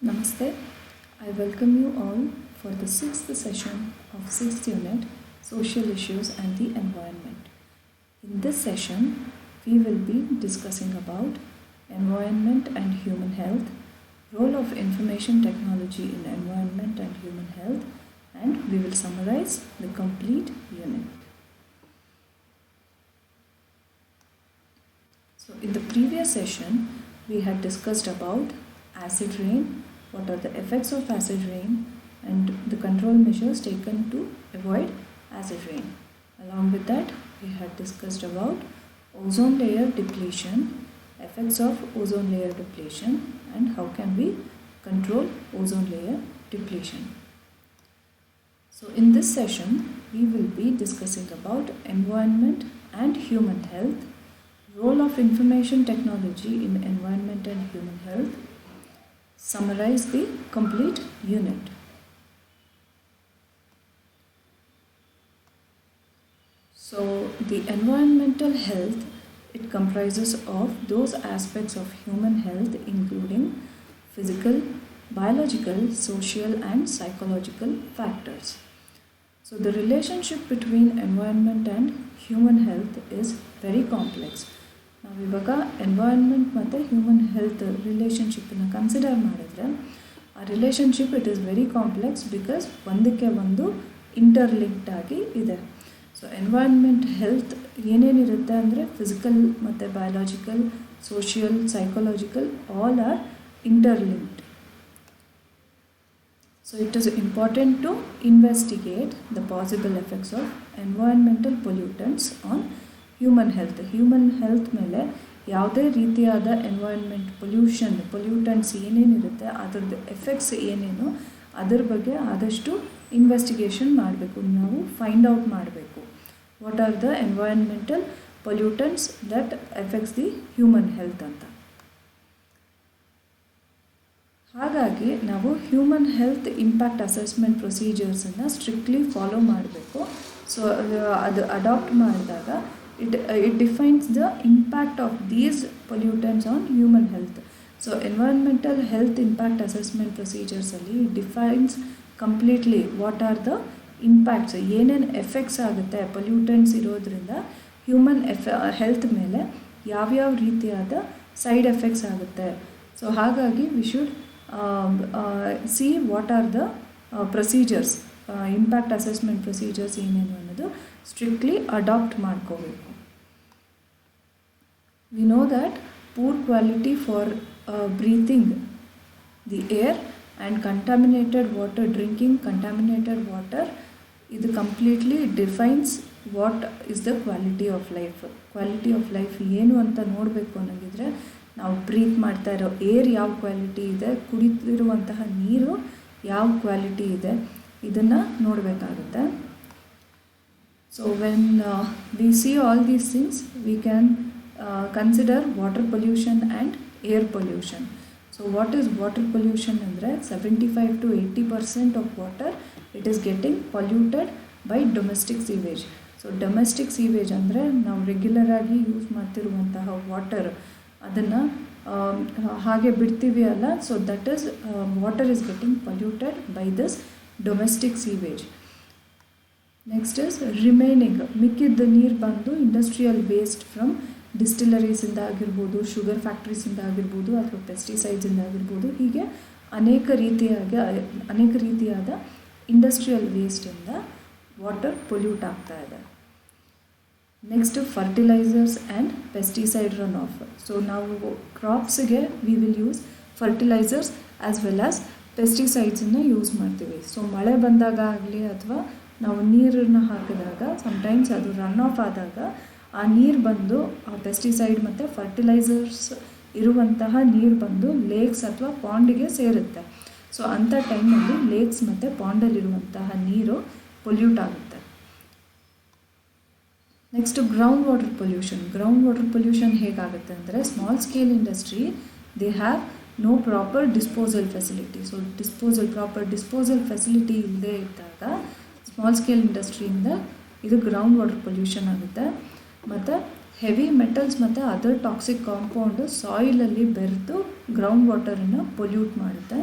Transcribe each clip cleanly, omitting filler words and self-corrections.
Namaste. I welcome you all for the sixth session of sixth unit, Social Issues and the Environment. In this session, we will be discussing about environment and human health, role of information technology in environment and human health, and we will summarize the complete unit. So in the previous session, we had discussed about acid rain, what are the effects of acid rain, and the control measures taken to avoid acid rain. Along with that, we had discussed about ozone layer depletion, effects of ozone layer depletion, and how can we control ozone layer depletion. So in this session, we will be discussing about environment and human health, role of information technology in environment and human health, summarize the complete unit. So the environmental health, it comprises of those aspects of human health including physical, biological, social and psychological factors. So the relationship between environment and human health is very complex. ನಾವು ಇವಾಗ environment ಮತ್ತು human health ರಿಲೇಷನ್ಶಿಪ್ಪನ್ನು consider ಮಾಡಿದ್ರೆ ಆ relationship it is very complex because ಒಂದಕ್ಕೆ ಒಂದು interlinked ಆಗಿ ಇದೆ. So environment health ಏನೇನಿರುತ್ತೆ ಅಂದರೆ ಫಿಸಿಕಲ್ ಮತ್ತು biological, social, psychological all are interlinked. So it is important to investigate the possible effects of environmental pollutants on human health. Human health ಮೇಲೆ ಯಾವುದೇ ರೀತಿಯಾದ environment pollutants ಏನೇನಿರುತ್ತೆ ಅದರದ್ದು ಎಫೆಕ್ಟ್ಸ್ ಏನೇನು ಅದರ ಬಗ್ಗೆ ಆದಷ್ಟು ಇನ್ವೆಸ್ಟಿಗೇಷನ್ ಮಾಡಬೇಕು, ನಾವು ಫೈಂಡ್ ಔಟ್ ಮಾಡಬೇಕು. What are the environmental pollutants that effects the human health ಅಂತ. ಹಾಗಾಗಿ ನಾವು ಹ್ಯೂಮನ್ ಹೆಲ್ತ್ ಇಂಪ್ಯಾಕ್ಟ್ ಅಸೆಸ್ಮೆಂಟ್ ಪ್ರೊಸೀಜರ್ಸನ್ನು ಸ್ಟ್ರಿಕ್ಟ್ಲಿ ಫಾಲೋ ಮಾಡಬೇಕು. ಸೊ ಅದು ಅಡಾಪ್ಟ್ ಮಾಡಿದಾಗ it defines the impact of these pollutants on human health. So environmental health impact assessment ಪ್ರೊಸೀಜರ್ಸಲ್ಲಿ defines completely what are the impacts, ಏನೇನು effects ಆಗುತ್ತೆ ಪೊಲ್ಯೂಟೆಂಟ್ಸ್ ಇರೋದ್ರಿಂದ human health ಮೇಲೆ ಯಾವ್ಯಾವ ರೀತಿಯಾದ ಸೈಡ್ ಎಫೆಕ್ಟ್ಸ್ ಆಗುತ್ತೆ. ಸೊ ಹಾಗಾಗಿ we should see what are the procedures, impact assessment procedures ಏನೇನು ಅನ್ನೋದು ಸ್ಟ್ರಿಕ್ಟ್ಲಿ ಅಡಾಪ್ಟ್ ಮಾಡ್ಕೋಬೇಕು. We know that poor quality for breathing the air and contaminated water, drinking contaminated water, ಇದು completely defines what is the quality of life. Quality of life ಏನು ಅಂತ ನೋಡಬೇಕು ಅನ್ನೋದಿದ್ರೆ ನಾವು breathe ಮಾಡ್ತಾ ಇರೋ ಏರ್ ಯಾವ ಕ್ವಾಲಿಟಿ ಇದೆ, ಕುಡಿತಿರುವಂತಹ ನೀರು ಯಾವ ಕ್ವಾಲಿಟಿ ಇದೆ, ಇದನ್ನು ನೋಡಬೇಕಾಗುತ್ತೆ. So when we see all these things we can consider water pollution and air pollution. So what is water pollution ಅಂದರೆ 75 to 80% of water it is getting polluted by domestic sewage. So domestic sewage ಅಂದರೆ ನಾವು ರೆಗ್ಯುಲರಾಗಿ use ಮಾಡ್ತಿರುವಂತಹ water, ಅದನ್ನು ಹಾಗೆ ಬಿಡ್ತೀವಿ ಅಲ್ಲ. So that is water is getting polluted by this domestic sewage. Next is remaining, ಮಿಕ್ಕಿದ್ದ ನೀರು ಬಂದು ಇಂಡಸ್ಟ್ರಿಯಲ್ ವೇಸ್ಟ್ ಫ್ರಮ್ ಡಿಸ್ಟಿಲರೀಸಿಂದ ಆಗಿರ್ಬೋದು, ಶುಗರ್ ಫ್ಯಾಕ್ಟ್ರೀಸಿಂದ ಆಗಿರ್ಬೋದು, ಅಥವಾ ಪೆಸ್ಟಿಸೈಡ್ಸಿಂದ ಆಗಿರ್ಬೋದು, ಹೀಗೆ ಅನೇಕ ರೀತಿಯಾದ ಇಂಡಸ್ಟ್ರಿಯಲ್ ವೇಸ್ಟಿಂದ ವಾಟರ್ ಪೊಲ್ಯೂಟ್ ಆಗ್ತಾ ಇದೆ. Next fertilisers and pesticide run off. So ನಾವು ಕ್ರಾಪ್ಸಿಗೆ we will use fertilisers as well as ಪೆಸ್ಟಿಸೈಡ್ಸನ್ನು ಯೂಸ್ ಮಾಡ್ತೀವಿ. ಸೊ ಮಳೆ ಬಂದಾಗ ಆಗಲಿ ಅಥವಾ ನಾವು ನೀರನ್ನು ಹಾಕಿದಾಗ ಸಮ್ಟೈಮ್ಸ್ ಅದು ರನ್ ಆಫ್ ಆದಾಗ ಆ ನೀರು ಬಂದು ಆ ಪೆಸ್ಟಿಸೈಡ್ ಮತ್ತು ಫರ್ಟಿಲೈಸರ್ಸ್ ಇರುವಂತಹ ನೀರು ಬಂದು ಲೇಕ್ಸ್ ಅಥವಾ ಪಾಂಡಿಗೆ ಸೇರುತ್ತೆ. ಸೊ ಅಂಥ ಟೈಮಲ್ಲಿ ಲೇಕ್ಸ್ ಮತ್ತು ಪಾಂಡಲ್ಲಿರುವಂತಹ ನೀರು ಪೊಲ್ಯೂಟ್ ಆಗುತ್ತೆ. Next ground water pollution. Ground water pollution ಹೇಗಾಗುತ್ತೆ ಅಂದರೆ small scale industry they have no proper disposal facility. So proper disposal facility ಇಲ್ಲದೆ ಇದ್ದಾಗ ಸ್ಮಾಲ್ ಸ್ಕೇಲ್ ಇಂಡಸ್ಟ್ರಿಯಿಂದ ಇದು ಗ್ರೌಂಡ್ ವಾಟರ್ ಪೊಲ್ಯೂಷನ್ ಆಗುತ್ತೆ. ಮತ್ತು ಹೆವಿ ಮೆಟಲ್ಸ್ ಮತ್ತು ಅದರ್ ಟಾಕ್ಸಿಕ್ ಕಾಂಪೌಂಡು ಸಾಯಿಲಲ್ಲಿ ಬೆರೆತು ಗ್ರೌಂಡ್ ವಾಟರನ್ನು ಪೊಲ್ಯೂಟ್ ಮಾಡುತ್ತೆ.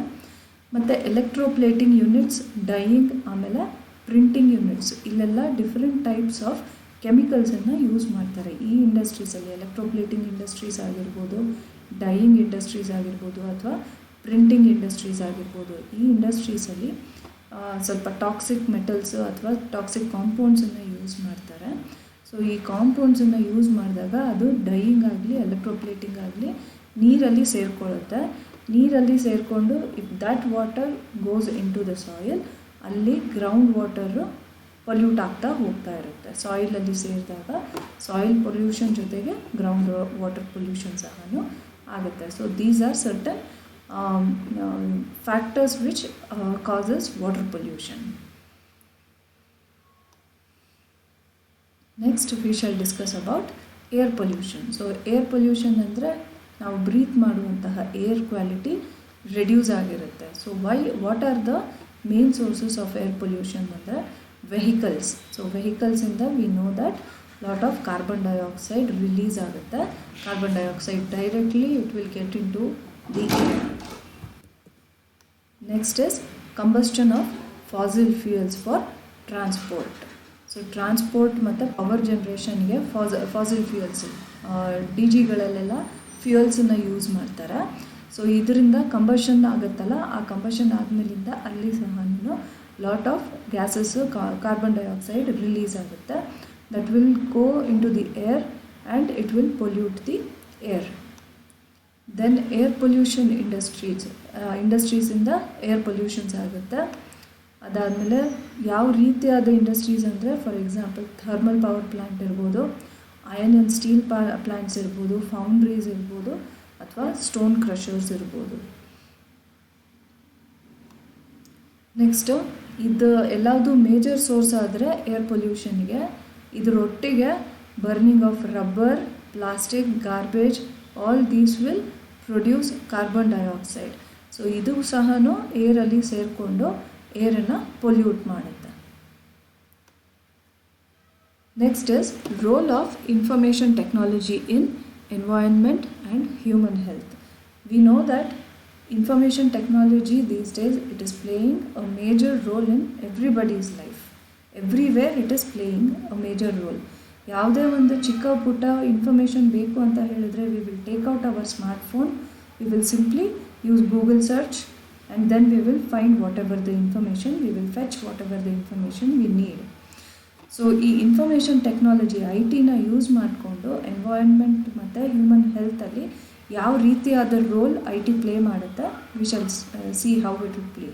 ಮತ್ತು ಎಲೆಕ್ಟ್ರೋಪ್ಲೇಟಿಂಗ್ ಯೂನಿಟ್ಸ್, ಡೈಯಿಂಗ್, ಆಮೇಲೆ ಪ್ರಿಂಟಿಂಗ್ ಯೂನಿಟ್ಸ್, ಇಲ್ಲೆಲ್ಲ ಡಿಫ್ರೆಂಟ್ ಟೈಪ್ಸ್ ಆಫ್ ಕೆಮಿಕಲ್ಸನ್ನು ಯೂಸ್ ಮಾಡ್ತಾರೆ ಈ ಇಂಡಸ್ಟ್ರೀಸಲ್ಲಿ. ಎಲೆಕ್ಟ್ರೋಪ್ಲೇಟಿಂಗ್ ಇಂಡಸ್ಟ್ರೀಸ್ ಆಗಿರ್ಬೋದು, ಡೈಯಿಂಗ್ ಇಂಡಸ್ಟ್ರೀಸ್ ಆಗಿರ್ಬೋದು, ಅಥವಾ ಪ್ರಿಂಟಿಂಗ್ ಇಂಡಸ್ಟ್ರೀಸ್ ಆಗಿರ್ಬೋದು. ಈ ಇಂಡಸ್ಟ್ರೀಸಲ್ಲಿ ಸ್ವಲ್ಪ ಟಾಕ್ಸಿಕ್ ಮೆಟಲ್ಸು ಅಥವಾ ಟಾಕ್ಸಿಕ್ ಕಾಂಪೌಂಡ್ಸನ್ನು ಯೂಸ್ ಮಾಡ್ತಾರೆ. ಸೊ ಈ ಕಾಂಪೌಂಡ್ಸನ್ನು ಯೂಸ್ ಮಾಡಿದಾಗ ಅದು ಡೈಯಿಂಗ್ ಆಗಲಿ ಎಲೆಕ್ಟ್ರೋಪ್ಲೇಟಿಂಗ್ ಆಗಲಿ ನೀರಲ್ಲಿ ಸೇರಿಕೊಳ್ಳುತ್ತೆ. ನೀರಲ್ಲಿ ಸೇರಿಕೊಂಡು if that water goes into the soil, ಅಲ್ಲಿ ಗ್ರೌಂಡ್ ವಾಟರು ಪೊಲ್ಯೂಟ್ ಆಗ್ತಾ ಹೋಗ್ತಾ ಇರುತ್ತೆ. ಸಾಯಿಲಲ್ಲಿ ಸೇರಿದಾಗ ಸಾಯಿಲ್ ಪೊಲ್ಯೂಷನ್ ಜೊತೆಗೆ ಗ್ರೌಂಡ್ ವಾಟರ್ ಪೊಲ್ಯೂಷನ್ ಸಹ ಆಗುತ್ತೆ. So these are certain factors which causes water pollution. Next we shall discuss about air pollution. So air pollution ಅಂದರೆ ನಾವು ಬ್ರೀತ್ ಮಾಡುವಂತಹ ಏರ್ ಕ್ವಾಲಿಟಿ ರೆಡ್ಯೂಸ್ ಆಗಿರುತ್ತೆ. So what are the main sources of air pollution ಅಂದರೆ vehicles. So ವೆಹಿಕಲ್ಸಿಂದ we know that lot of carbon dioxide release ಆಗುತ್ತೆ. Carbon dioxide directly it will get into the air. Next is combustion of fossil fuels for transport. So transport ಮತ್ತು power ಜನ್ರೇಷನ್ಗೆ fossil fuels DGಗಳಲ್ಲೆಲ್ಲ ಫ್ಯೂಯಲ್ಸನ್ನು use ಮಾಡ್ತಾರೆ. So ಇದರಿಂದ combustion ಆಗುತ್ತಲ್ಲ, ಆ combustion ಆದಮೇಲಿಂದ ಅಲ್ಲಿ ಸಹ lot of gases carbon dioxide release ಆಗುತ್ತೆ. That will go into the air and it will pollute the air. Then air pollution ಇಂಡಸ್ಟ್ರೀಸಿಂದ ಏರ್ ಪೊಲ್ಯೂಷನ್ಸ್ ಆಗುತ್ತೆ. ಅದಾದಮೇಲೆ ಯಾವ ರೀತಿಯಾದ ಇಂಡಸ್ಟ್ರೀಸ್ ಅಂದರೆ for example thermal power plant ಇರ್ಬೋದು, ಐರನ್ ಆ್ಯಂಡ್ ಸ್ಟೀಲ್ ಪ್ಲ್ಯಾಂಟ್ಸ್ ಇರ್ಬೋದು, foundries ಇರ್ಬೋದು, ಅಥವಾ ಸ್ಟೋನ್ ಕ್ರಷರ್ಸ್ ಇರ್ಬೋದು. ನೆಕ್ಸ್ಟು ಇದು ಎಲ್ಲವುದು ಮೇಜರ್ ಸೋರ್ಸ್ ಆದರೆ ಏರ್ ಪೊಲ್ಯೂಷನ್ಗೆ, ಇದರೊಟ್ಟಿಗೆ burning of rubber, plastic, garbage, all these will produce carbon dioxide. So ಇದು ಸಹ ಏರಲ್ಲಿ ಸೇರಿಕೊಂಡು ಏರನ್ನು ಪೊಲ್ಯೂಟ್ ಮಾಡುತ್ತೆ. Next is role of information technology in environment and human health. V know that information technology these days, it is playing a major role in everybody's life. Everywhere it is playing a major role. ಯಾವುದೇ ಒಂದು ಚಿಕ್ಕ ಪುಟ್ಟ information ಬೇಕು ಅಂತ ಹೇಳಿದರೆ we will take out our smartphone, we will simply use Google search and then we will find whatever the information, we will fetch whatever the information we need. So ಈ information technology IT use ಮಾಡಿಕೊಂಡು environment ಮತ್ತು human ಹೆಲ್ತಲ್ಲಿ ಯಾವ ರೀತಿಯಾದ role IT play ಮಾಡುತ್ತೆ, we shall see how it will play.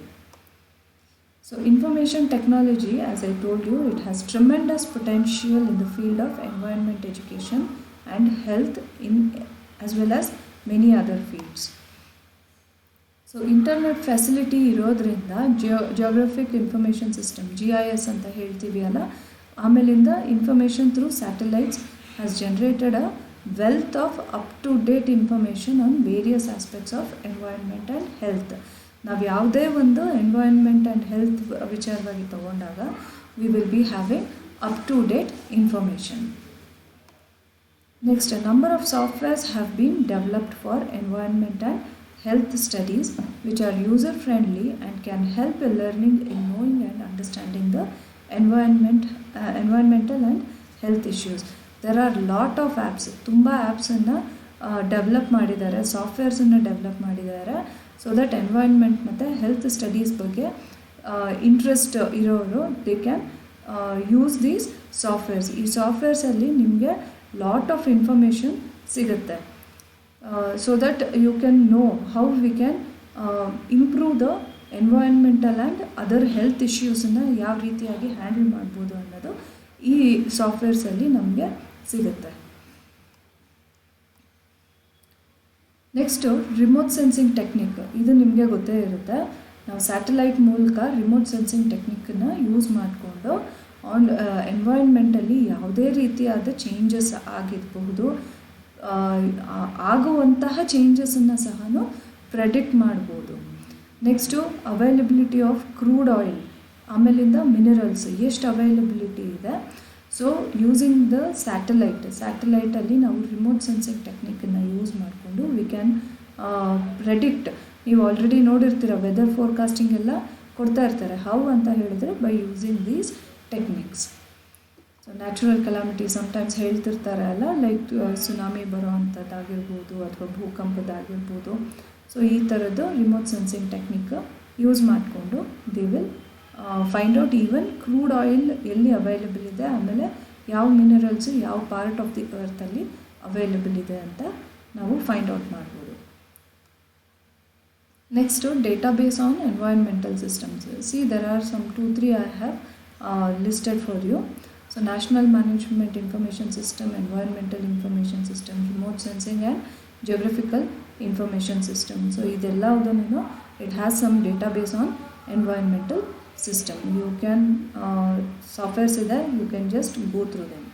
So information technology, as I told you, it has tremendous potential in the field of environment education and health as well as many other fields. So internet facility ಇರೋದ್ರಿಂದ geographic information system GIS ಅಂತ ಹೇಳ್ತೀವಿ ಅಲ್ಲ, ಆಮೇಲಿಂದ information through satellites has generated a wealth of up-to-date information on various aspects of environment and health. ನಾವು ಯಾವುದೇ ಒಂದು environment and health ವಿಚಾರವಾಗಿ ತಗೊಂಡಾಗ we will be having up to date information. Next, number of softwares have been developed for environment and health studies which are user friendly and can help a learning in knowing and understanding the environmental and health issues. There are lot of apps, ತುಂಬ ಆ್ಯಪ್ಸನ್ನು develop ಮಾಡಿದ್ದಾರೆ, ಸಾಫ್ಟ್ವೇರ್ಸನ್ನು develop ಮಾಡಿದ್ದಾರೆ. So that environment ಮತ್ತು health studies ಬಗ್ಗೆ interest ಇರೋರು they can use these softwares. ಈ ಸಾಫ್ಟ್ವೇರ್ಸಲ್ಲಿ ನಿಮಗೆ ಲಾಟ್ ಆಫ್ ಇನ್ಫಾರ್ಮೇಷನ್ ಸಿಗುತ್ತೆ. So that you can know how we can improve the environmental and other health ಇಶ್ಯೂಸನ್ನು ಯಾವ ರೀತಿಯಾಗಿ ಹ್ಯಾಂಡಲ್ ಮಾಡ್ಬೋದು ಅನ್ನೋದು ಈ ಸಾಫ್ಟ್ವೇರ್ಸಲ್ಲಿ ನಮಗೆ ಸಿಗುತ್ತೆ. Next remote sensing technique. ಇದು ನಿಮಗೆ ಗೊತ್ತೇ ಇರುತ್ತೆ. ನಾವು ಸ್ಯಾಟಲೈಟ್ ಮೂಲಕ ರಿಮೋಟ್ ಸೆನ್ಸಿಂಗ್ ಟೆಕ್ನಿಕ್ಕನ್ನು ಯೂಸ್ ಮಾಡಿಕೊಂಡು ಎನ್ವೈರನ್ಮೆಂಟಲ್ಲಿ ಯಾವುದೇ ರೀತಿಯಾದ ಚೇಂಜಸ್ ಆಗಿರಬಹುದು, ಆಗುವಂತಹ ಚೇಂಜಸನ್ನು ಸಹ ಪ್ರೆಡಿಕ್ಟ್ ಮಾಡ್ಬೋದು. Next availability of crude oil, ಆಮೇಲಿಂದ ಮಿನರಲ್ಸ್ ಎಷ್ಟು ಅವೈಲಬಿಲಿಟಿ ಇದೆ. ಸೊ ಯೂಸಿಂಗ್ ದ ಸ್ಯಾಟಲೈಟಲ್ಲಿ ನಾವು ರಿಮೋಟ್ ಸೆನ್ಸಿಂಗ್ ಟೆಕ್ನಿಕ್ಕನ್ನು ಯೂಸ್ ಮಾಡಿಕೊಂಡು ವಿ ಕ್ಯಾನ್ ಪ್ರೆಡಿಕ್ಟ್ ನೀವು ಆಲ್ರೆಡಿ ನೋಡಿರ್ತೀರ, ವೆದರ್ ಫೋರ್ಕಾಸ್ಟಿಂಗ್ ಎಲ್ಲ ಕೊಡ್ತಾ ಇರ್ತಾರೆ. ಹೌ ಅಂತ ಹೇಳಿದ್ರೆ by using these techniques. So natural calamity sometimes ಹೇಳ್ತಿರ್ತಾರೆ ಅಲ್ಲ, ಲೈಕ್ ಸುನಾಮಿ ಬರೋ ಅಂಥದ್ದಾಗಿರ್ಬೋದು ಅಥವಾ ಭೂಕಂಪದಾಗಿರ್ಬೋದು. ಸೊ ಈ ಥರದ್ದು ರಿಮೋಟ್ ಸೆನ್ಸಿಂಗ್ ಟೆಕ್ನಿಕ್ ಯೂಸ್ ಮಾಡಿಕೊಂಡು they will find out even crude oil ಎಲ್ಲಿ ಅವೈಲೇಬಲ್ ಇದೆ, ಆಮೇಲೆ ಯಾವ ಮಿನರಲ್ಸು ಯಾವ ಪಾರ್ಟ್ ಆಫ್ ದಿ ಅರ್ಥಲ್ಲಿ ಅವೈಲೇಬಲ್ ಇದೆ ಅಂತ ನಾವು ಫೈಂಡ್ ಔಟ್ ಮಾಡ್ಬೋದು. Next database on environmental systems. See there are some 2-3 I have listed for you. So National Management Information System, Environmental Information System, Remote Sensing and Geographical Information System. So idelladu it has some database on environmental system. You can softwares ಇದೆ, you can just go through them.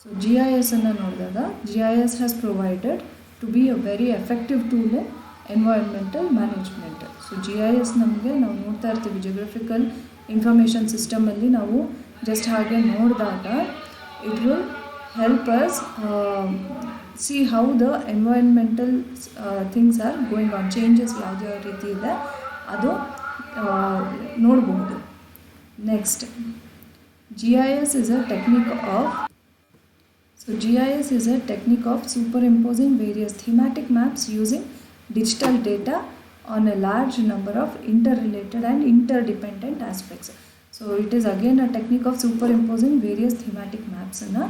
So GIS ಅನ್ನು ನೋಡಿದಾಗ GIS has provided to be a very effective tool in environmental management. So GIS ನಮಗೆ ನಾವು ನೋಡ್ತಾ ಇರ್ತೀವಿ, geographical information ಸಿಸ್ಟಮಲ್ಲಿ ನಾವು just ಹಾಗೆ ನೋಡಿದಾಗ it will help us see how the environmental things are going on, changes ಯಾವುದೇ ರೀತಿ ಇದೆ ಅದು ನೋಡ್ಬೋದು. Next GIS is a technique of superimposing various thematic maps using digital data on a large number of interrelated and interdependent aspects. So it is again a technique of superimposing various thematic maps ಅನ್ನು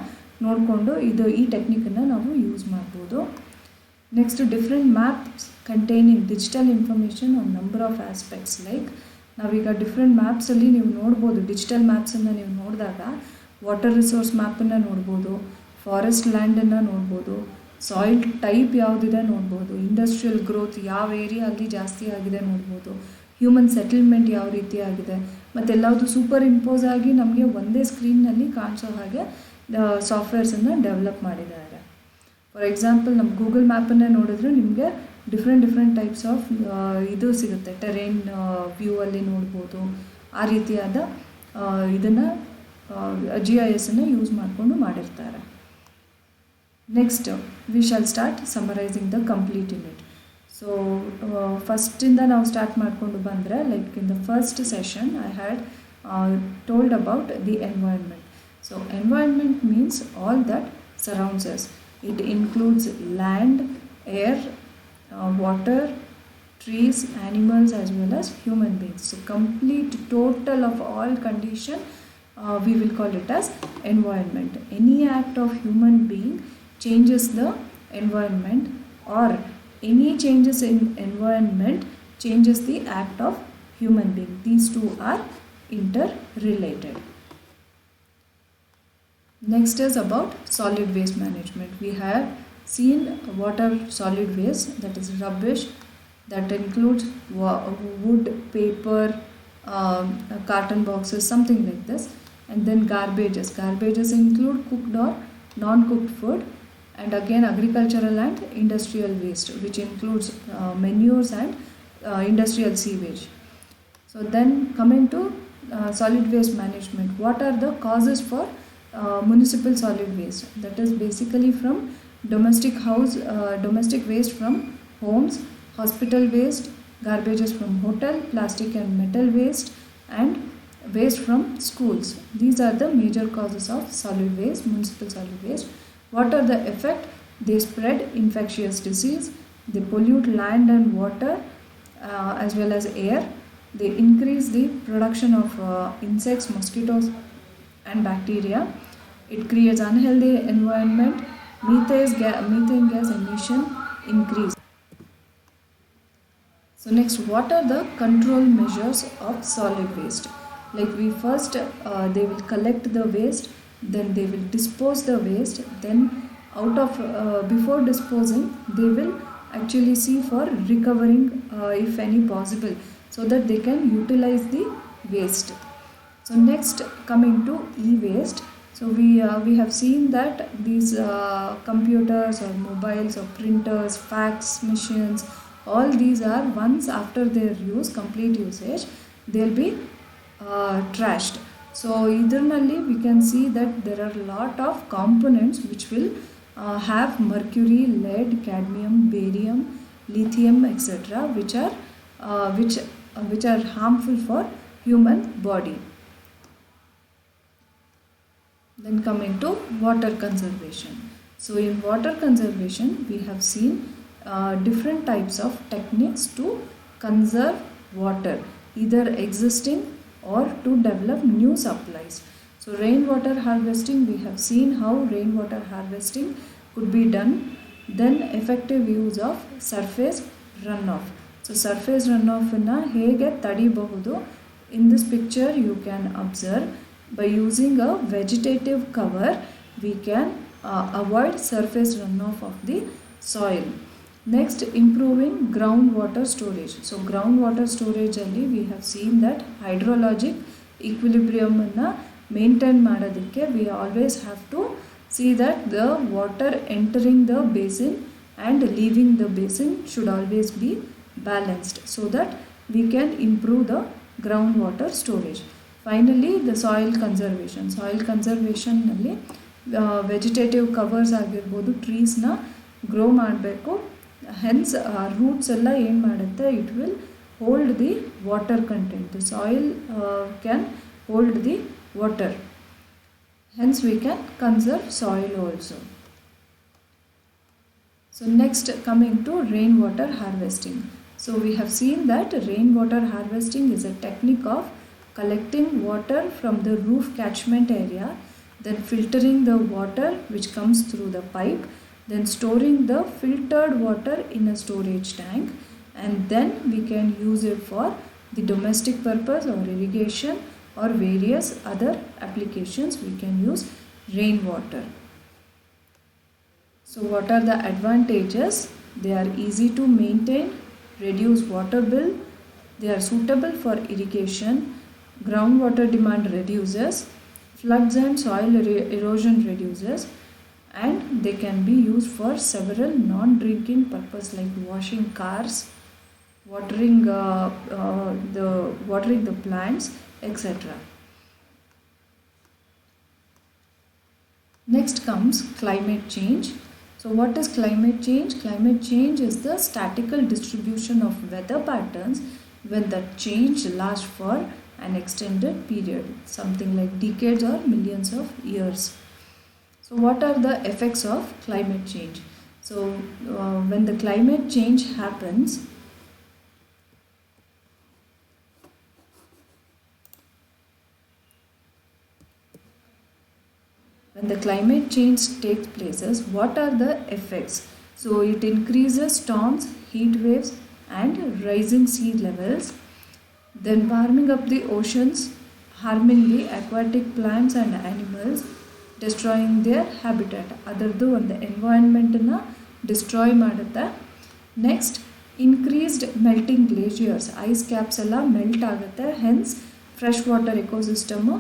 ನೋಡಿಕೊಂಡು ಈ ಟೆಕ್ನಿಕನ್ನು ನಾವು use ಮಾಡ್ಬೋದು. Next different maps containing digital information on number of aspects. Like ನಾವೀಗ different ಮ್ಯಾಪ್ಸಲ್ಲಿ ನೀವು ನೋಡ್ಬೋದು, digital ಮ್ಯಾಪ್ಸನ್ನು ನೀವು ನೋಡಿದಾಗ ವಾಟರ್ ರಿಸೋರ್ಸ್ ಮ್ಯಾಪನ್ನು ನೋಡ್ಬೋದು, ಫಾರೆಸ್ಟ್ ಲ್ಯಾಂಡನ್ನು ನೋಡ್ಬೋದು, ಸಾಯಿಲ್ ಟೈಪ್ ಯಾವುದಿದೆ ನೋಡ್ಬೋದು, ಇಂಡಸ್ಟ್ರಿಯಲ್ ಗ್ರೋತ್ ಯಾವ ಏರಿಯಾ ಅಲ್ಲಿ ಜಾಸ್ತಿ ಆಗಿದೆ ನೋಡ್ಬೋದು, ಹ್ಯೂಮನ್ ಸೆಟಲ್ಮೆಂಟ್ ಯಾವ ರೀತಿ ಆಗಿದೆ, ಮತ್ತು ಎಲ್ಲವುದು ಸೂಪರ್ ಇಂಪೋಸ್ ಆಗಿ ನಮಗೆ ಒಂದೇ ಸ್ಕ್ರೀನ್ನಲ್ಲಿ ಕಾಣಿಸೋ ಹಾಗೆ ಸಾಫ್ಟ್ವೇರ್ಸನ್ನು ಡೆವಲಪ್ ಮಾಡಿದ್ದಾರೆ. ಫಾರ್ ಎಕ್ಸಾಂಪಲ್ ನಮ್ಮ ಗೂಗಲ್ ಮ್ಯಾಪನ್ನು ನೋಡಿದ್ರೆ ನಿಮಗೆ ಡಿಫ್ರೆಂಟ್ ಟೈಪ್ಸ್ ಆಫ್ ಇದು ಸಿಗುತ್ತೆ, ಟೆರೇನ್ ವ್ಯೂ ಅಲ್ಲಿ ನೋಡ್ಬೋದು. ಆ ರೀತಿಯಾದ ಇದನ್ನು GIS ಅನ್ನು ಯೂಸ್ ಮಾಡಿಕೊಂಡು ಮಾಡಿರ್ತಾರೆ. Next, we shall start summarizing the complete unit. So, first-ಇಂದ ನಾವು ಸ್ಟಾರ್ಟ್ ಮಾಡಿಕೊಂಡು ಬಂದರೆ, like in the first session I had told about the environment. So, environment means all that surrounds us. It includes land, air, water, trees, animals as well as human beings. So, complete total of all condition we will call it as environment. Any act of human being changes the environment, or any changes in environment changes the act of human being. These two are interrelated. Next is about solid waste management. We have seen what are solid waste, that is rubbish, that includes wood, paper, carton boxes, something like this. And then garbages include cooked or non-cooked food. And again agricultural and industrial waste, which includes manures and industrial sewage. So then coming to solid waste management, what are the causes for municipal solid waste? That is basically from domestic waste from homes, hospital waste, garbages from hotel, plastic and metal waste, and waste from schools. These are the major causes of solid waste, municipal solid waste. What are the effect? They spread infectious disease, they pollute land and water as well as air, they increase the production of insects, mosquitoes and bacteria, it creates unhealthy environment, methane gas emission increase. So next, what are the control measures of solid waste? Like we first they will collect the waste, then they will dispose the waste, then out of before disposing they will actually see for recovering if any possible, so that they can utilize the waste. So next, coming to e-waste. So we have seen that these computers or mobiles or printers, fax machines, all these are, once after their use, complete usage, they'll be trashed. So idernalli we can see that there are a lot of components which will have mercury, lead, cadmium, barium, lithium, etc., which are harmful for human body. Then coming to water conservation. So in water conservation, we have seen different types of techniques to conserve water, either existing or to develop new supplies. So rainwater harvesting, we have seen how rainwater harvesting could be done. Then effective use of surface runoff. So surface runoff na hege tadibahudu. In this picture you can observe, by using a vegetative cover we can avoid surface runoff of the soil. Next, improving groundwater storage. So groundwater storage alli we have seen that hydrologic equilibrium anna maintain ಮಾಡೋದಕ್ಕೆ we always have to see that the water entering the basin and leaving the basin should always be balanced, so that we can improve the groundwater storage. Finally, the soil conservation. Soil conservation nalli vegetative covers ಆಗಿರ್ಬೋದು, ಟ್ರೀಸ್ನ grow ಮಾಡಬೇಕು. Hence roots ಎಲ್ಲ ಏನು ಮಾಡುತ್ತೆ, it will hold the water content. The soil can hold the water. Hence we can conserve soil also. So next, coming to rainwater harvesting. So we have seen that rainwater harvesting is a technique of collecting water from the roof catchment area, then filtering the water which comes through the pipe, then storing the filtered water in a storage tank, and then we can use it for the domestic purpose or irrigation or various other applications. We can use rainwater. So what are the advantages? They are easy to maintain, reduce water bill, they are suitable for irrigation, groundwater demand reduces, floods and soil erosion reduces, and they can be used for several non-drinking purposes like washing cars, watering the plants, etc. Next comes climate change. So what is climate change? Climate change is the statical distribution of weather patterns when the change lasts for an extended period, something like decades or millions of years. So what are the effects of climate change? So when the climate change happens, when the climate change takes places, what are the effects? So it increases storms, heat waves and rising sea levels, then warming up the oceans, harming the aquatic plants and animals, destroying their habitat. Adardu ಒಂದು ಎನ್ವೈರನ್ಮೆಂಟನ್ನು destroy ಮಾಡುತ್ತೆ. Next, increased melting glaciers, ice caps ಎಲ್ಲ melt ಆಗುತ್ತೆ, hence fresh water ecosystem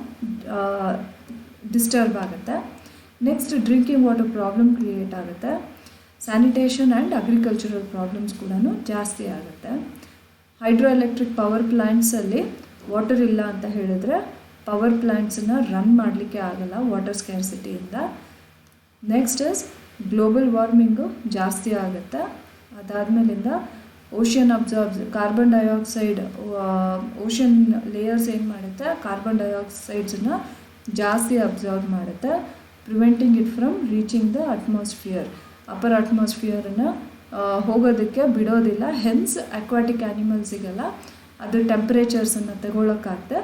disturb ಆಗುತ್ತೆ. Next, drinking water problem create ಆಗುತ್ತೆ. Sanitation and agricultural problems ಕೂಡ ಜಾಸ್ತಿ ಆಗುತ್ತೆ. ಹೈಡ್ರೋ ಎಲೆಕ್ಟ್ರಿಕ್ ಪವರ್ ಪ್ಲ್ಯಾಂಟ್ಸಲ್ಲಿ ವಾಟರ್ ಇಲ್ಲ ಅಂತ ಹೇಳಿದ್ರೆ ಪವರ್ ಪ್ಲ್ಯಾಂಟ್ಸನ್ನು ರನ್ ಮಾಡಲಿಕ್ಕೆ ಆಗಲ್ಲ ವಾಟರ್ ಸ್ಕ್ಯಾರ್ಸಿಟಿಯಿಂದ. ನೆಕ್ಸ್ಟ್ ಇಸ್ ಗ್ಲೋಬಲ್ ವಾರ್ಮಿಂಗು ಜಾಸ್ತಿ ಆಗುತ್ತೆ. ಅದಾದಮೇಲಿಂದ ocean carbon dioxide, ocean layers ಏನು ಮಾಡುತ್ತೆ, ಕಾರ್ಬನ್ ಡೈಆಕ್ಸೈಡ್ಸನ್ನು ಜಾಸ್ತಿ ಅಬ್ಸರ್ವ್ ಮಾಡುತ್ತೆ, preventing it from reaching the atmosphere. Upper ಅಟ್ಮಾಸ್ಫಿಯರನ್ನು ಹೋಗೋದಕ್ಕೆ ಬಿಡೋದಿಲ್ಲ. ಹೆನ್ಸ್ ಅಕ್ವಾಟಿಕ್ ಆ್ಯನಿಮಲ್ಸಿಗೆಲ್ಲ ಅದು ಟೆಂಪ್ರೇಚರ್ಸನ್ನು ತಗೊಳ್ಳೋಕ್ಕಾಗ್ತದೆ.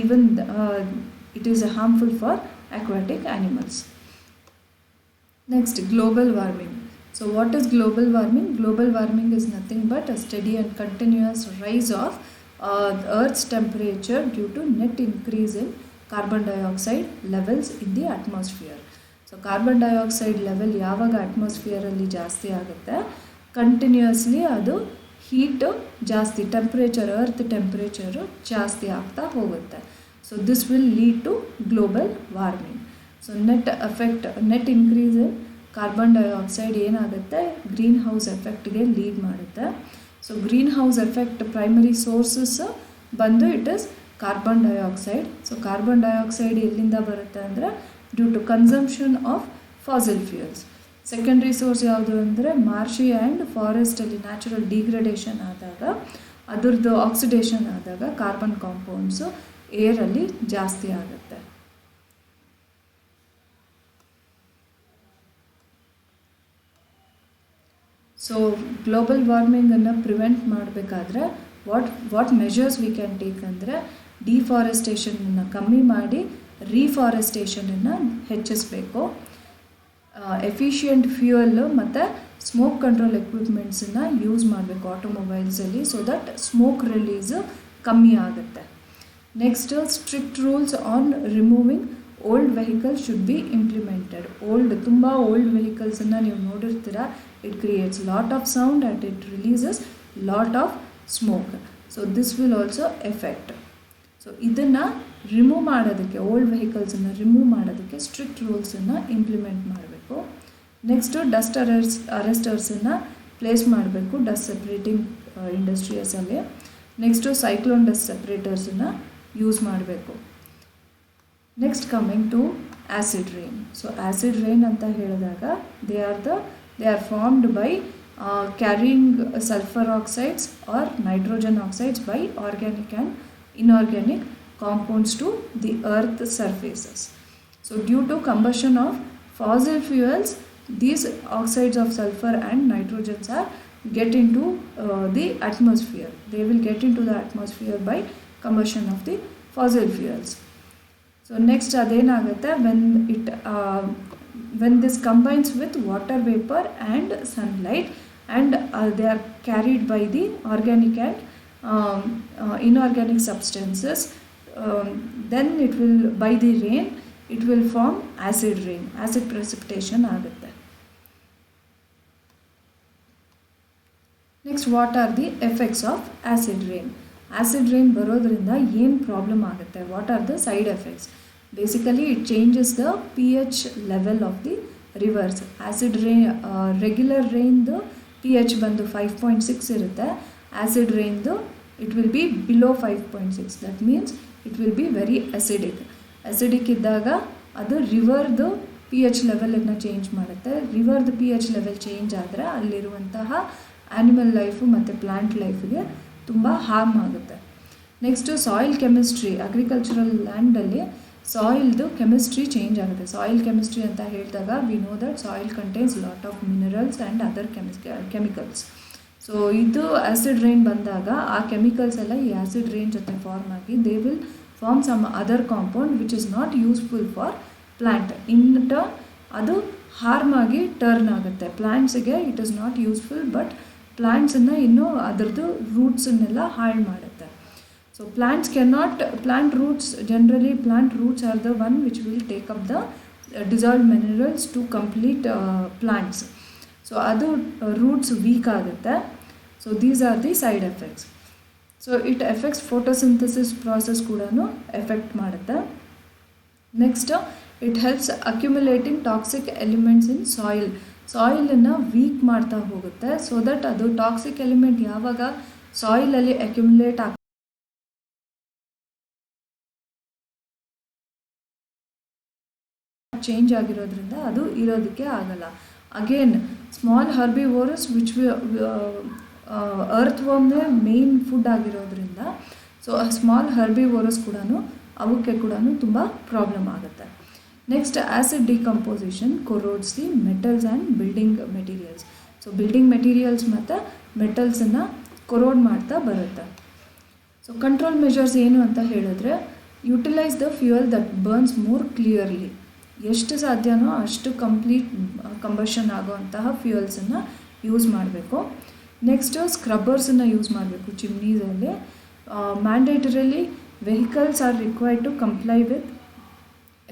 Even it is harmful for aquatic animals. Next, global warming. So what is global warming? Global warming is nothing but a steady and continuous rise of Earth's temperature due to net increase in carbon dioxide levels in the atmosphere. So carbon dioxide level ಯಾವಾಗ ಅಟ್ಮಾಸ್ಫಿಯರಲ್ಲಿ ಜಾಸ್ತಿ ಆಗುತ್ತೆ, continuously ಅದು heat ಜಾಸ್ತಿ, temperature, earth temperature ಜಾಸ್ತಿ ಆಗ್ತಾ ಹೋಗುತ್ತೆ. So this will lead to global warming. So net increase in carbon dioxide ಏನಾಗುತ್ತೆ, greenhouse ಎಫೆಕ್ಟ್ಗೆ ಲೀಡ್ ಮಾಡುತ್ತೆ. So greenhouse effect primary sources ಬಂದು it is carbon dioxide. So carbon dioxide ಎಲ್ಲಿಂದ ಬರುತ್ತೆ ಅಂದರೆ due to consumption of fossil fuels. Secondary source ಯಾವುದು ಅಂದರೆ marshy and ಫಾರೆಸ್ಟಲ್ಲಿ ನ್ಯಾಚುರಲ್ ಡಿಗ್ರೇಡೇಷನ್ ಆದಾಗ ಅದರದ್ದು ಆಕ್ಸಿಡೇಷನ್ ಆದಾಗ ಕಾರ್ಬನ್ ಕಾಂಪೌಂಡ್ಸು ಏರಲ್ಲಿ ಜಾಸ್ತಿ ಆಗುತ್ತೆ. ಸೊ ಗ್ಲೋಬಲ್ ವಾರ್ಮಿಂಗನ್ನು ಪ್ರಿವೆಂಟ್ ಮಾಡಬೇಕಾದ್ರೆ what measures we can take ಅಂದರೆ ಡಿಫಾರೆಸ್ಟೇಷನನ್ನು ಕಮ್ಮಿ ಮಾಡಿ ರೀಫಾರೆಸ್ಟೇಷನನ್ನು ಹೆಚ್ಚಿಸಬೇಕು. ಎಫಿಷಿಯೆಂಟ್ ಫ್ಯೂಯಲ್ ಮತ್ತು ಸ್ಮೋಕ್ ಕಂಟ್ರೋಲ್ ಎಕ್ವಿಪ್ಮೆಂಟ್ಸನ್ನು ಯೂಸ್ ಮಾಡಬೇಕು ಆಟೋಮೊಬೈಲ್ಸಲ್ಲಿ, ಸೊ ದಟ್ ಸ್ಮೋಕ್ ರಿಲೀಸು ಕಮ್ಮಿ ಆಗುತ್ತೆ. Next, strict rules on removing old vehicles should be implemented. ತುಂಬ ಓಲ್ಡ್ ವೆಹಿಕಲ್ಸನ್ನು ನೀವು ನೋಡಿರ್ತೀರ, it creates lot of sound and it releases lot of smoke. So this will also effect. So ಇದನ್ನು remove ಮಾಡೋದಕ್ಕೆ, old ವೆಹಿಕಲ್ಸನ್ನು remove ಮಾಡೋದಕ್ಕೆ strict ರೂಲ್ಸನ್ನು implement ಮಾಡಬೇಕು. ನೆಕ್ಸ್ಟು ಡಸ್ಟ್ ಅರೆಸ್ಟರ್ಸನ್ನು ಪ್ಲೇಸ್ ಮಾಡಬೇಕು ಡಸ್ಟ್ ಸೆಪ್ರೇಟಿಂಗ್ ಇಂಡಸ್ಟ್ರಿಯಸಲ್ಲಿ. ನೆಕ್ಸ್ಟು ಸೈಕ್ಲೋನ್ ಡಸ್ಟ್ ಸೆಪ್ರೇಟರ್ಸನ್ನು ಯೂಸ್ ಮಾಡಬೇಕು. Next coming to acid rain. So acid rain ಅಂತ ಹೇಳಿದಾಗ they are formed by carrying sulfur oxides or nitrogen oxides by organic and inorganic compounds to the earth surfaces. So due to combustion of fossil fuels, these oxides of sulfur and nitrogens are get into the atmosphere. They will get into the atmosphere by combustion of the fossil fuels. So next adenagutte when this combines with water vapor and sunlight and they are carried by the organic and inorganic substances, then it will, by the rain, it will form acid rain, acid precipitation ಆಗುತ್ತೆ. Next, what are the effects of acid rain? Acid rain ಬರೋದ್ರಿಂದ ಏನು problem ಆಗುತ್ತೆ? What are the side effects? Basically, it changes the pH level of the rivers. Acid rain, regular rain the pH ಬಂದು 5.6 ಇರುತ್ತೆ. Acid ರೈನ್ದು it will be below 5.6. That means it will be very acidic ಇದ್ದಾಗ ಅದು ರಿವರ್ದು P H ಲೆವೆಲನ್ನು change ಮಾಡುತ್ತೆ. ರಿವರ್ದು P H level change ಆದರೆ ಅಲ್ಲಿರುವಂತಹ ಆ್ಯನಿಮಲ್ ಲೈಫು ಮತ್ತು ಪ್ಲಾಂಟ್ ಲೈಫಿಗೆ ತುಂಬ ಹಾರ್ಮ್ ಆಗುತ್ತೆ. Next soil chemistry. ಅಗ್ರಿಕಲ್ಚರಲ್ ಲ್ಯಾಂಡಲ್ಲಿ ಸಾಯಿಲ್ದು ಕೆಮಿಸ್ಟ್ರಿ ಚೇಂಜ್ ಆಗುತ್ತೆ. ಸಾಯಿಲ್ ಕೆಮಿಸ್ಟ್ರಿ ಅಂತ ಹೇಳಿದಾಗ we know that soil contains lot of minerals and other chemicals. So ಇದು ಆ್ಯಸಿಡ್ ರೈನ್ ಬಂದಾಗ ಆ ಕೆಮಿಕಲ್ಸ್ ಎಲ್ಲ ಈ ಆ್ಯಸಿಡ್ ರೈನ್ ಜೊತೆ ಫಾರ್ಮ್ ಆಗಿ they will form some other compound which is not useful for plant. In turn ಅದು harm ಆಗಿ turn ಆಗುತ್ತೆ. ಪ್ಲ್ಯಾಂಟ್ಸಿಗೆ it is not useful, but ಪ್ಲ್ಯಾಂಟ್ಸನ್ನು ಇನ್ನೂ ಅದರದ್ದು ರೂಟ್ಸನ್ನೆಲ್ಲ ಹಾಳು ಮಾಡುತ್ತೆ. So plant roots are the one which will take up the dissolved minerals to complete plants. So adu roots weak agutte. So these are the side effects. So it affects photosynthesis process kudanu affect ಮಾಡುತ್ತೆ. Next, it helps accumulating toxic elements in soil. ಸಾಯಿಲನ್ನು weak ಮಾಡ್ತಾ ಹೋಗುತ್ತೆ. So that ಅದು toxic element ಯಾವಾಗ ಸಾಯಿಲಲ್ಲಿ accumulate change ಆಗಿರೋದ್ರಿಂದ ಅದು ಇರೋದಕ್ಕೆ ಆಗಲ್ಲ. Again small herbivorous which earth ವರ್ಮ್ನೇ ಮೇನ್ ಫುಡ್ ಆಗಿರೋದ್ರಿಂದ ಸೊ ಸ್ಮಾಲ್ ಹರ್ಬಿವೋರಸ್ ಕೂಡ ಅವಕ್ಕೆ ಕೂಡ ತುಂಬ ಪ್ರಾಬ್ಲಮ್ ಆಗುತ್ತೆ. Next, acid decomposition corrodes the metals and building materials. So building materials ಮತ್ತು ಮೆಟಲ್ಸನ್ನು ಕೊರೋಡ್ ಮಾಡ್ತಾ ಬರುತ್ತೆ. ಸೊ ಕಂಟ್ರೋಲ್ ಮೆಷರ್ಸ್ ಏನು ಅಂತ ಹೇಳಿದ್ರೆ, utilise the fuel that burns more clearly. ಎಷ್ಟು ಸಾಧ್ಯನೋ ಅಷ್ಟು ಕಂಪ್ಲೀಟ್ ಕಂಬಷನ್ ಆಗೋವಂತಹ ಫ್ಯೂಯಲ್ಸನ್ನು ಯೂಸ್ ಮಾಡಬೇಕು. ನೆಕ್ಸ್ಟು ಸ್ಕ್ರಬ್ಬರ್ಸನ್ನು ಯೂಸ್ ಮಾಡಬೇಕು ಚಿಮ್ನೀಸಲ್ಲಿ. Mandatorily vehicles are required to comply with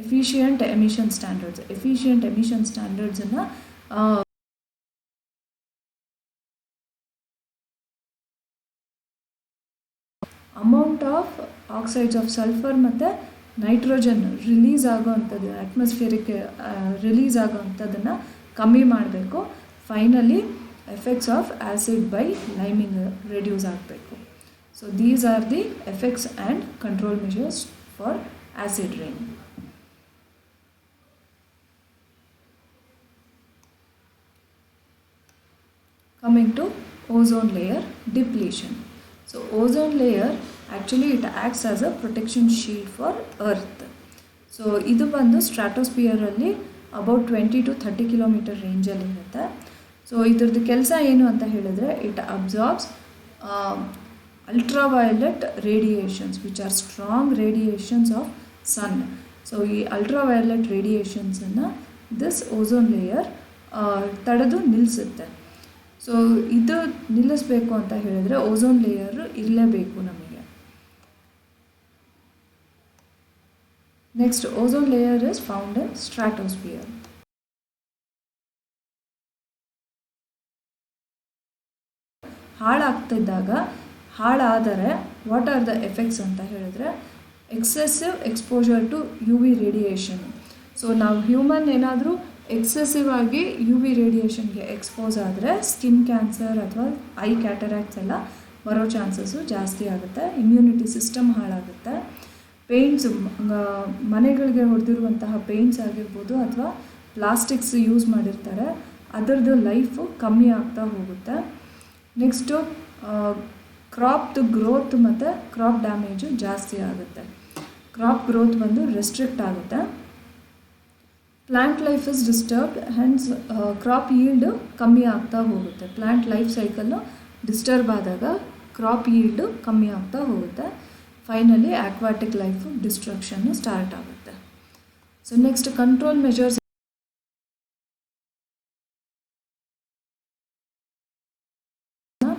efficient emission standards. Efficient emission ಸ್ಟ್ಯಾಂಡರ್ಡ್ಸನ್ನು amount of oxides of sulphur ಮತ್ತು ನೈಟ್ರೋಜನ್ ರಿಲೀಸ್ ಆಗೋವಂಥದ್ದು, ಅಟ್ಮಾಸ್ಫಿಯರಿಗೆ ರಿಲೀಸ್ ಆಗೋವಂಥದ್ದನ್ನು ಕಮ್ಮಿ ಮಾಡಬೇಕು. Finally effects of acid by liming reduce ಆಗಬೇಕು. So these are the effects and control measures for acid rain. Coming to ozone layer depletion. So ozone layer actually it acts as a protection shield for earth. So ಇದು ಬಂದು ಸ್ಟ್ರಾಟೋಸ್ಪಿಯರಲ್ಲಿ about 20 to 30 kilometre ರೇಂಜಲ್ಲಿ ಇರುತ್ತೆ. So ಇದ್ರದ್ದು ಕೆಲಸ ಏನು ಅಂತ ಹೇಳಿದ್ರೆ it absorbs ultraviolet radiations which are strong radiations of sun. So ಈ ಅಲ್ಟ್ರಾವಯಲೆಟ್ ರೇಡಿಯೇಷನ್ಸನ್ನು ದಿಸ್ ಓಝೋನ್ ಲೇಯರ್ ತಡೆದು ನಿಲ್ಲಿಸುತ್ತೆ. ಸೊ ಇದು ನಿಲ್ಲಿಸಬೇಕು ಅಂತ ಹೇಳಿದ್ರೆ ಓಝೋನ್ ಲೇಯರ್ ಇರಲೇಬೇಕು ನಮಗೆ. Next ozone layer is found in stratosphere. ಹಾಳಾದರೆ ವಾಟ್ ಆರ್ ದ ಎಫೆಕ್ಟ್ಸ್ ಅಂತ ಹೇಳಿದ್ರೆ excessive exposure to U V radiation. So ನಾವು ಹ್ಯೂಮನ್ ಏನಾದರೂ ಎಕ್ಸೆಸಿವ್ ಆಗಿ ಯು ವಿ ರೇಡಿಯೇಷನ್ಗೆ ಎಕ್ಸ್ಪೋಸ್ ಆದರೆ ಸ್ಕಿನ್ ಕ್ಯಾನ್ಸರ್ ಅಥವಾ ಐ ಕ್ಯಾಟರಾಕ್ಟ್ಸ್ ಎಲ್ಲ ಬರೋ ಚಾನ್ಸಸ್ಸು ಜಾಸ್ತಿ ಆಗುತ್ತೆ. ಇಮ್ಯುನಿಟಿ ಸಿಸ್ಟಮ್ ಹಾಳಾಗುತ್ತೆ. ಪೇಂಟ್ಸ್, ಮನೆಗಳಿಗೆ ಹೊಡೆದಿರುವಂತಹ ಪೇಂಟ್ಸ್ ಆಗಿರ್ಬೋದು ಅಥವಾ ಪ್ಲಾಸ್ಟಿಕ್ಸ್ ಯೂಸ್ ಮಾಡಿರ್ತಾರೆ, ಅದರದ್ದು ಲೈಫು ಕಮ್ಮಿ ಆಗ್ತಾ ಹೋಗುತ್ತೆ. ನೆಕ್ಸ್ಟು ಕ್ರಾಪ್ದು ಗ್ರೋತ್ ಮತ್ತು ಕ್ರಾಪ್ ಡ್ಯಾಮೇಜು ಜಾಸ್ತಿ ಆಗುತ್ತೆ. ಕ್ರಾಪ್ ಗ್ರೋತ್ ಬಂದು ರೆಸ್ಟ್ರಿಕ್ಟ್ ಆಗುತ್ತೆ. Plant life is disturbed hence crop yield ಕಮ್ಮಿ ಆಗ್ತಾ ಹೋಗುತ್ತೆ. ಪ್ಲ್ಯಾಂಟ್ ಲೈಫ್ ಸೈಕಲ್ಲು ಡಿಸ್ಟರ್ಬ್ ಆದಾಗ ಕ್ರಾಪ್ ಯೀಲ್ಡು ಕಮ್ಮಿ ಆಗ್ತಾ ಹೋಗುತ್ತೆ. ಫೈನಲಿ ಆಕ್ವಾಟಿಕ್ ಲೈಫು ಡಿಸ್ಟ್ರಕ್ಷನ್ನು ಸ್ಟಾರ್ಟ್ ಆಗುತ್ತೆ. So next control measures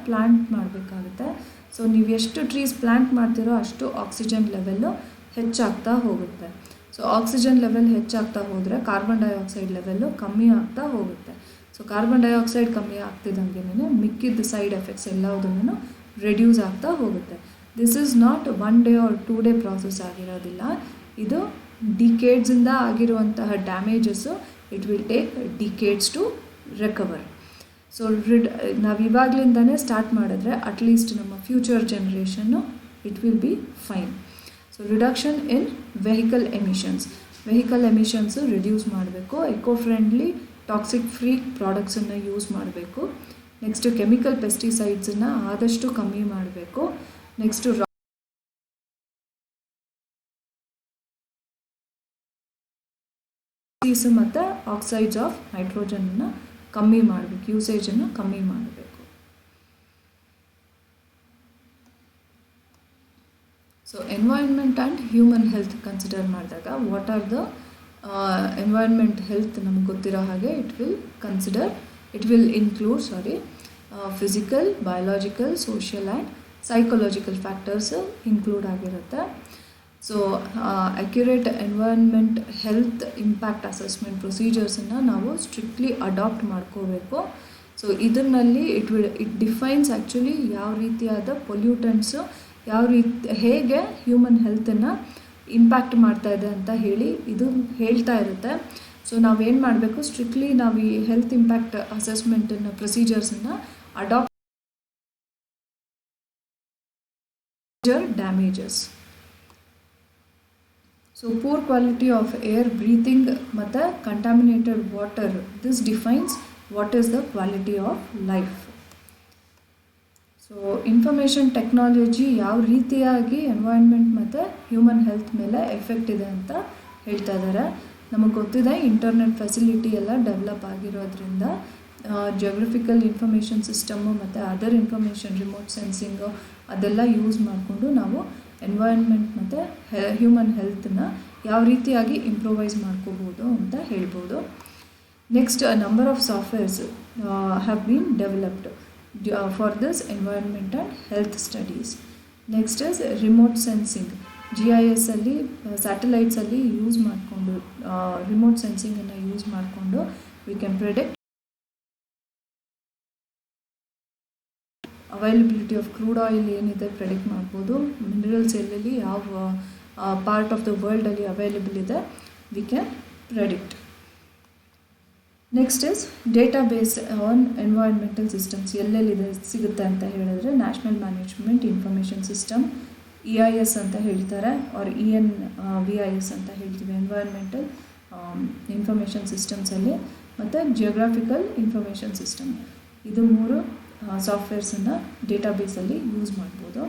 plant ಮಾಡಬೇಕಾಗುತ್ತೆ. ಸೊ ನೀವು ಎಷ್ಟು ಟ್ರೀಸ್ ಪ್ಲ್ಯಾಂಟ್ ಮಾಡ್ತೀರೋ ಅಷ್ಟು ಆಕ್ಸಿಜನ್ ಲೆವೆಲ್ಲು ಹೆಚ್ಚಾಗ್ತಾ ಹೋಗುತ್ತೆ. ಸೊ ಆಕ್ಸಿಜನ್ ಲೆವೆಲ್ ಹೆಚ್ಚಾಗ್ತಾ ಹೋದರೆ ಕಾರ್ಬನ್ ಡೈಆಕ್ಸೈಡ್ ಲೆವೆಲ್ಲು ಕಮ್ಮಿ ಆಗ್ತಾ ಹೋಗುತ್ತೆ. ಸೊ ಕಾರ್ಬನ್ ಡೈಆಕ್ಸೈಡ್ ಕಮ್ಮಿ ಆಗ್ತಿದ್ದಂಗೆ ಮಿಕ್ಕಿದ ಸೈಡ್ ಎಫೆಕ್ಟ್ಸ್ ಎಲ್ಲದನ್ನು ರೆಡ್ಯೂಸ್ ಆಗ್ತಾ ಹೋಗುತ್ತೆ. This is not 1 day or 2 day process ಆಗಿರೋದಿಲ್ಲ. ಇದು ಡಿಕೇಡ್ಸಿಂದ ಆಗಿರುವಂತಹ damages it will take decades to recover. So ನಾವು ಇವಾಗಲಿಂದನೇ ಸ್ಟಾರ್ಟ್ ಮಾಡಿದ್ರೆ ಅಟ್ಲೀಸ್ಟ್ ನಮ್ಮ future generation it will be fine. So reduction in vehicle emissions reduce ಮಾಡಬೇಕು. ಎಕೋ ಫ್ರೆಂಡ್ಲಿ ಟಾಕ್ಸಿಕ್ ಫ್ರೀ ಪ್ರಾಡಕ್ಟ್ಸನ್ನು ಯೂಸ್ ಮಾಡಬೇಕು. ನೆಕ್ಸ್ಟು ಕೆಮಿಕಲ್ ಪೆಸ್ಟಿಸೈಡ್ಸನ್ನು ಆದಷ್ಟು ಕಮ್ಮಿ ಮಾಡಬೇಕು. ನೆಕ್ಸ್ಟು ಮತ್ತು ಆಕ್ಸೈಡ್ಸ್ ಆಫ್ ನೈಟ್ರೋಜನ್ನ ಕಮ್ಮಿ ಮಾಡಬೇಕು, ಯೂಸೇಜನ್ನು ಕಮ್ಮಿ ಮಾಡಬೇಕು. So environment and human health consider ಮಾಡಿದಾಗ what are the environment health ನಮ್ಗೆ ಗೊತ್ತಿರೋ ಹಾಗೆ it will include physical, biological, social and psychological factors include ಆಗಿರುತ್ತೆ. So accurate environment health impact assessment ಪ್ರೊಸೀಜರ್ಸನ್ನು ನಾವು ಸ್ಟ್ರಿಕ್ಟ್ಲಿ ಅಡಾಪ್ಟ್ ಮಾಡ್ಕೋಬೇಕು. ಸೊ ಇದರಲ್ಲಿ ಇಟ್ ಡಿಫೈನ್ಸ್ ಆ್ಯಕ್ಚುಲಿ ಯಾವ ರೀತಿಯಾದ ಪೊಲ್ಯೂಟೆಂಟ್ಸು ಹೇಗೆ ಹ್ಯೂಮನ್ ಹೆಲ್ತನ್ನು ಇಂಪ್ಯಾಕ್ಟ್ ಮಾಡ್ತಾ ಇದೆ ಅಂತ ಹೇಳಿ ಇದು ಹೇಳ್ತಾ ಇರುತ್ತೆ. ಸೊ ನಾವೇನು ಮಾಡಬೇಕು, ಸ್ಟ್ರಿಕ್ಟ್ಲಿ ನಾವು ಈ ಹೆಲ್ತ್ ಇಂಪ್ಯಾಕ್ಟ್ ಅಸೆಸ್ಮೆಂಟನ್ನು ಪ್ರೊಸೀಜರ್ಸನ್ನು adapt damages. So poor quality of air breathing ಮತ್ತು contaminated water, this defines what is the quality of life. So information technology ಯಾವ ರೀತಿಯಾಗಿ ಎನ್ವೈರ್ನ್ಮೆಂಟ್ ಮತ್ತು ಹ್ಯೂಮನ್ ಹೆಲ್ತ್ ಮೇಲೆ ಎಫೆಕ್ಟ್ ಇದೆ ಅಂತ ಹೇಳ್ತಾ ಇದ್ದಾರೆ. ನಮಗೆ ಗೊತ್ತಿದೆ ಇಂಟರ್ನೆಟ್ ಫೆಸಿಲಿಟಿ ಎಲ್ಲ ಡೆವಲಪ್ ಆಗಿರೋದ್ರಿಂದ ಜಿಯೋಗ್ರಫಿಕಲ್ ಇನ್ಫಾರ್ಮೇಷನ್ ಸಿಸ್ಟಮ್ಮು ಮತ್ತು ಅದರ್ ಇನ್ಫಾರ್ಮೇಷನ್ ರಿಮೋಟ್ ಸೆನ್ಸಿಂಗು ಅದೆಲ್ಲ ಯೂಸ್ ಮಾಡಿಕೊಂಡು ನಾವು ಎನ್ವೈರ್ನ್ಮೆಂಟ್ ಮತ್ತು ಹ್ಯೂಮನ್ ಹೆಲ್ತನ್ನು ಯಾವ ರೀತಿಯಾಗಿ ಇಂಪ್ರೂವೈಸ್ ಮಾಡ್ಕೋಬೋದು ಅಂತ ಹೇಳ್ಬೋದು. Next number of softwares have been developed for this environment and health studies. Next is remote sensing. GIS ಅಲ್ಲಿ ಸ್ಯಾಟಲೈಟ್ಸಲ್ಲಿ ಯೂಸ್ ಮಾಡಿಕೊಂಡು ರಿಮೋಟ್ ಸೆನ್ಸಿಂಗನ್ನು ಯೂಸ್ ಮಾಡಿಕೊಂಡು we can predict availability of crude oil ಏನಿದೆ ಪ್ರೆಡಿಕ್ಟ್ ಮಾಡ್ಬೋದು. ಮಿನರಲ್ಸ್ ಎಲ್ಲೆಲ್ಲಿ ಯಾವ ಪಾರ್ಟ್ ಆಫ್ ದ ವರ್ಲ್ಡಲ್ಲಿ ಅವೈಲೇಬಲ್ ಇದೆ we can predict. Next is database on environmental systems. ಎಲ್ಲೆಲ್ಲಿದೆ ಸಿಗುತ್ತೆ ಅಂತ ಹೇಳಿದ್ರೆ national management information system, EIS ಅಂತ ಹೇಳ್ತಾರೆ, ಆರ್ ENVIS ಅಂತ ಹೇಳ್ತೀವಿ, ಎನ್ವೈರ್ನ್ಮೆಂಟಲ್ ಇನ್ಫಾರ್ಮೇಷನ್ ಸಿಸ್ಟಮ್ಸಲ್ಲಿ, ಮತ್ತು ಜಿಯೋಗ್ರಾಫಿಕಲ್ ಇನ್ಫಾರ್ಮೇಷನ್ ಸಿಸ್ಟಮ್. ಇದು ಮೂರು ಸಾಫ್ಟ್ವೇರ್ಸನ್ನು ಡೇಟಾಬೇಸಲ್ಲಿ ಯೂಸ್ ಮಾಡ್ಬೋದು.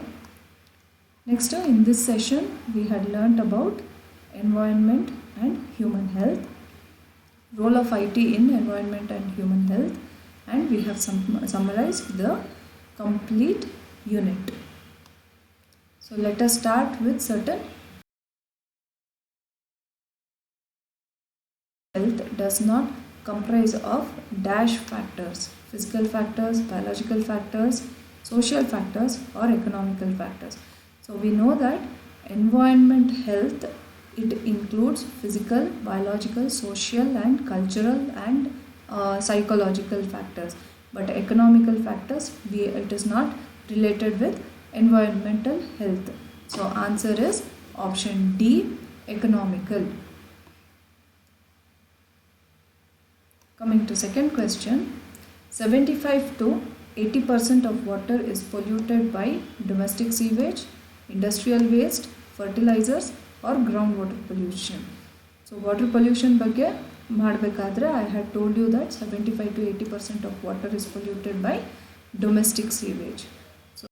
Next, in this session we had learned about environment and human health, role of IT in environment and human health, and we have summarized the complete unit. So let us start with certain. Health does not comprise of dash factors: physical factors, biological factors, social factors, or economical factors. So we know that environment health, it includes physical, biological, social and cultural and psychological factors, but economical factors, it is not related with environmental health. So answer is option D, economical. Coming to second question, 75 to 80% of water is polluted by domestic sewage, industrial waste, fertilizers or groundwater pollution. So water pollution ಬಗ್ಗೆ ಮಾಡಬೇಕಾದ್ರೆ I had told you that 75 to 80% of water is polluted by domestic sewage. So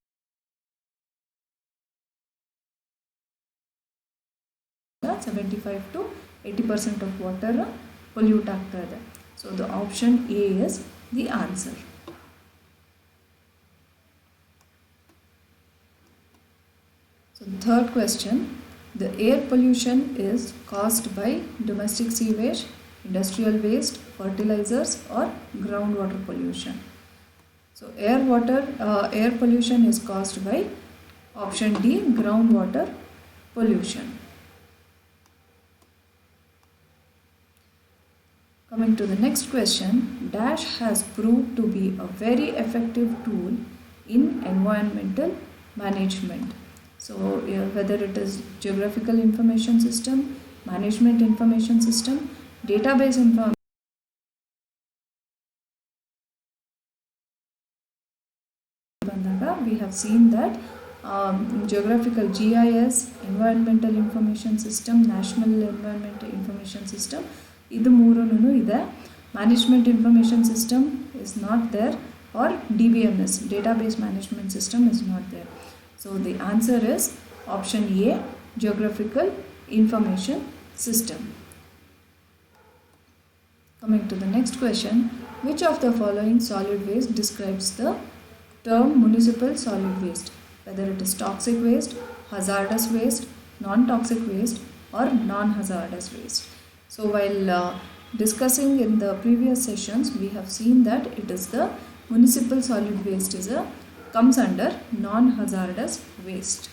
75 to 80% of water pollute ಆಗ್ತಾ ಇದೆ. So the option A is the answer. So the third question, the air pollution is caused by domestic sewage, industrial waste, fertilizers or groundwater pollution. So air pollution is caused by option D, groundwater pollution. Coming to the next question, dash has proved to be a very effective tool in environmental management. So whether it is geographical information system, management information system, database information, we have seen that geographical GIS, environmental information system, national environmental information system, idu moorunu ide. Management information system is not there, or DBMS, database management system, is not there. So the answer is option A, geographical information system. Coming to the next question, which of the following solid waste describes the term municipal solid waste? Whether it is toxic waste, hazardous waste, non-toxic waste or non-hazardous waste. So while discussing in the previous sessions, we have seen that it is the municipal solid waste comes under non-hazardous waste.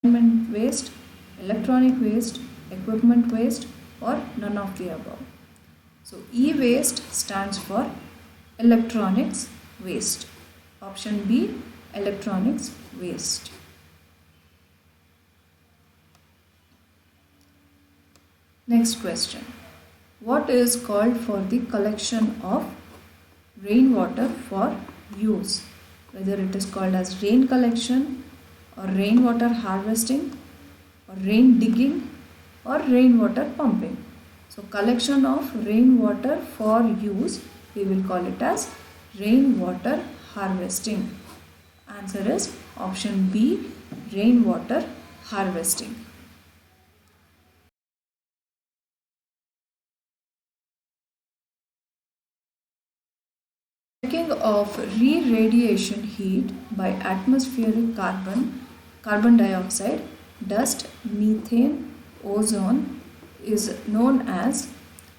Environment waste, electronic waste, equipment waste or none of the above. So E-waste stands for electronics waste. Option B, electronics waste. Next question, what is called for the collection of rainwater for use? Whether it is called as rain collection or rainwater harvesting or rain digging or rainwater pumping. So collection of rainwater for use, we will call it as rainwater harvesting. Answer is option B, rainwater harvesting. Checking of re-radiation heat by atmospheric carbon dioxide, dust, methane, ozone is known as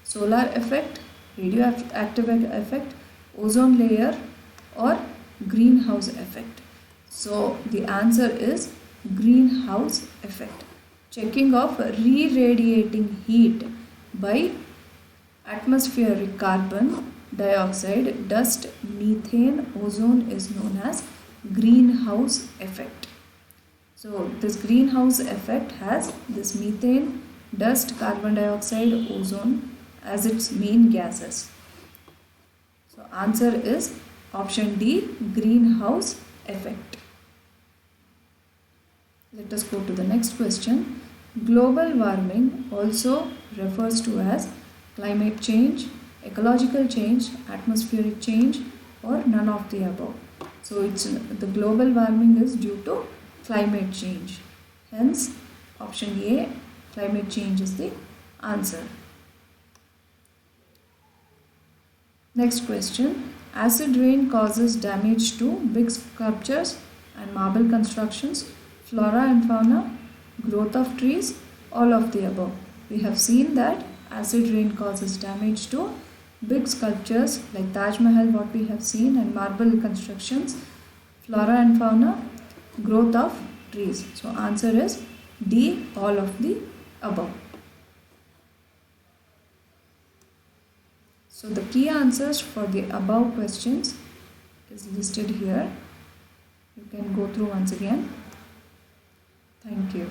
solar effect, radioactive effect, ozone layer or greenhouse effect. So the answer is greenhouse effect. Checking of re-radiating heat by atmospheric carbon dioxide, dust, methane, ozone is known as greenhouse effect. So this greenhouse effect has this methane, dust, carbon dioxide, ozone as its main gases. So answer is option D, greenhouse effect. Let us go to the next question. Global warming also refers to as climate change, ecological change, atmospheric change, or none of the above. So it's the global warming is due to climate change. Hence, option A, climate change is the answer. Next question. Acid rain causes damage to big sculptures and marble constructions, flora and fauna, growth of trees, all of the above. We have seen that acid rain causes damage to big sculptures like Taj Mahal, what we have seen, and marble constructions, flora and fauna, growth of trees. So answer is D, all of the above. So the key answers for the above questions is listed here. You can go through once again. Thank you.